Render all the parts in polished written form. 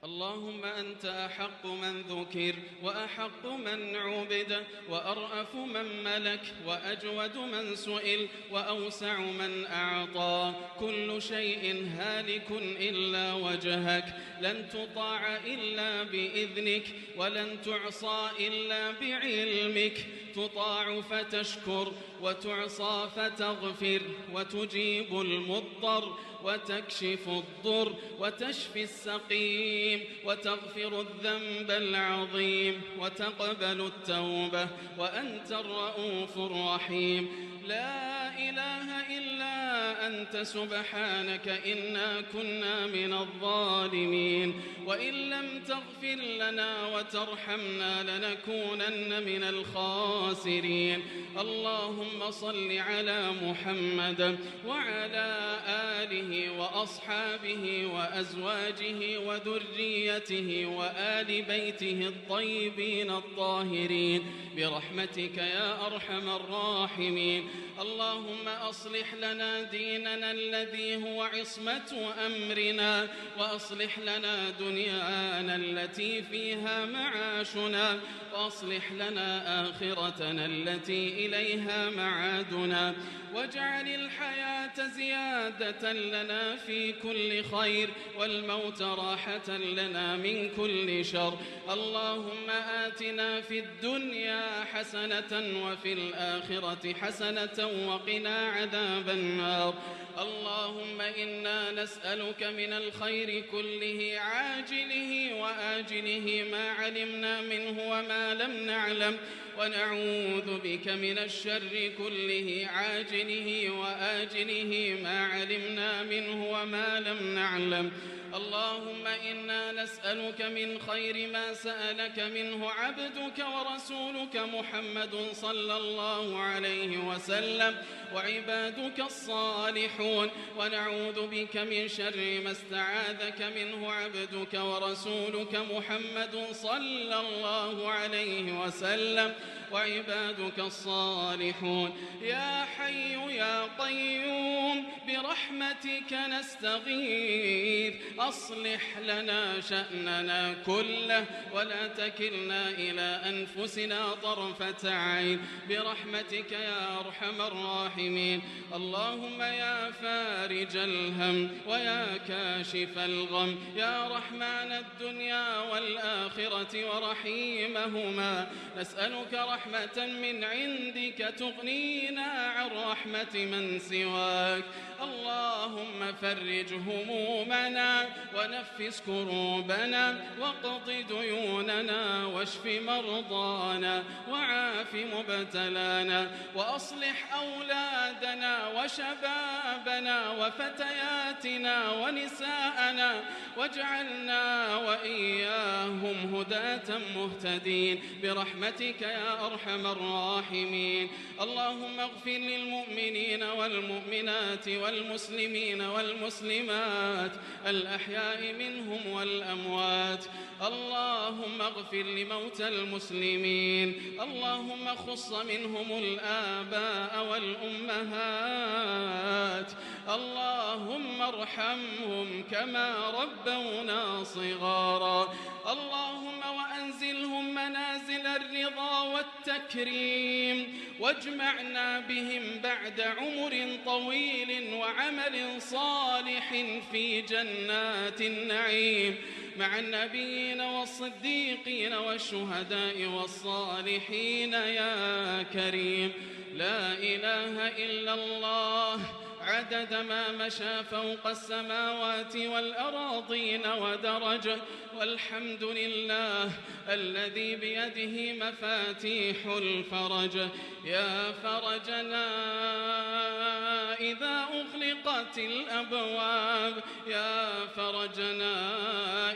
اللهم أنت أحق من ذكر وأحق من عبد وأرأف من ملك وأجود من سئل وأوسع من أعطى. كل شيء هالك إلا وجهك، لن تطاع إلا بإذنك ولن تعصى إلا بعلمك. تطاع فتشكر وتعصى فتغفر وتجيب المضطر وتكشف الضر وتشفي السقيم وتغفر الذنب العظيم وتقبل التوبة وأنت الرؤوف الرحيم. لا إله إلا أنت سبحانك إنا كنا من الظالمين، وإن لم تغفر لنا وترحمنا لنكونن من الخاسرين. اللهم صل على محمد وعلى آله وأصحابه وأزواجه وذريته وآل بيته الطيبين الطاهرين برحمتك يا أرحم الراحمين. اللهم أصلح لنا ديننا الذي هو عصمة أمرنا، وأصلح لنا دنيانا التي فيها معاشنا، وأصلح لنا آخرتنا التي إليها معادنا، واجعل الحياة زيادة لنا في كل خير والموت راحة لنا من كل شر. اللهم آتنا في الدنيا حسنة وفي الآخرة حسنة وقنا عذاب النار. اللهم إنا نسألك من الخير كله عاجله وآجله ما علمنا منه وما لم نعلم، ونعوذ بك من الشر كله عاجله وآجله ما علمنا منه وما لم نعلم. اللهم إنا نسألك من خير ما سألك منه عبدك ورسولك محمد صلى الله عليه وسلم وعبادك الصالحون، ونعوذ بك من شر ما استعاذك منه عبدك ورسولك محمد صلى الله عليه وسلم وعبادك الصالحون. يا حي يا قيوم برحمتك نستغيث، أصلح لنا شأننا كله ولا تكلنا إلى أنفسنا طرفة عين برحمتك يا أرحم الراحمين. اللهم يا فارج الهم ويا كاشف الغم يا رحمن الدنيا والآخرة ورحيمهما، نسألك رحمة من عندك تغنينا عن رحمة من سواك. اللهم فرج همومنا ونفس كروبنا واقض ديوننا واشف مرضانا وعاف مبتلانا، وأصلح أولادنا وشبابنا وفتياتنا ونساءنا، واجعلنا وإياهم هداة مهتدين برحمتك يا أرحم الراحمين. اللهم اغفر للمؤمنين والمؤمنات والمسلمين والمسلمات الأحياء منهم والأموات. اللهم اغفر لموتى المسلمين، اللهم خص منهم الآباء والأمهات، اللهم ارحمهم كما ربونا صغارا. اللهم وأنزلهم منازل الرضا والتكريم، واجمعنا بهم بعد عمر طويل وعمل صالح في جنات النعيم مع النبيين والصديقين والشهداء والصالحين يا كريم. لا إله إلا الله عدد ما مشى فوق السماوات والأراضين ودرجه، والحمد لله الذي بيده مفاتيح الفرج. يا فرجنا إذا أغلقت الأبواب، يا فرجنا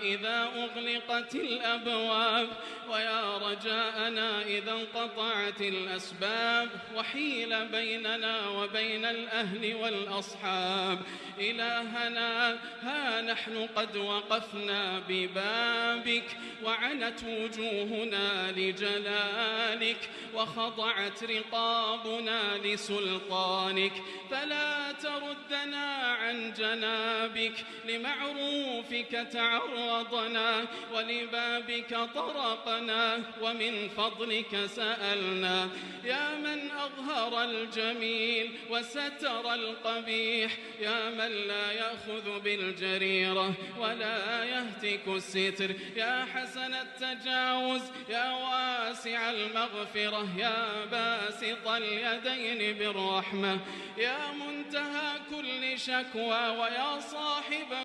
إذا أغلقت الأبواب، ويا رجاءنا إذا انقطعت الأسباب وحيل بيننا وبين الأهل والأصحاب. إلهنا ها نحن قد وقفنا ببابك وعنت وجوهنا لجلالك وخضعت رقابنا لسلطانك، فلا تردنا عن جنابك، لمعروفك تعرضنا عرضنا ولبابك طرقنا ومن فضلك سألنا. يا من أظهر الجميل وستر القبيح، يا من لا يأخذ بالجريرة ولا يهتك الستر، يا حسن التجاوز، يا واسع المغفرة، يا باسط اليدين بالرحمة، يا منتهى كل شكوى، ويا صاحب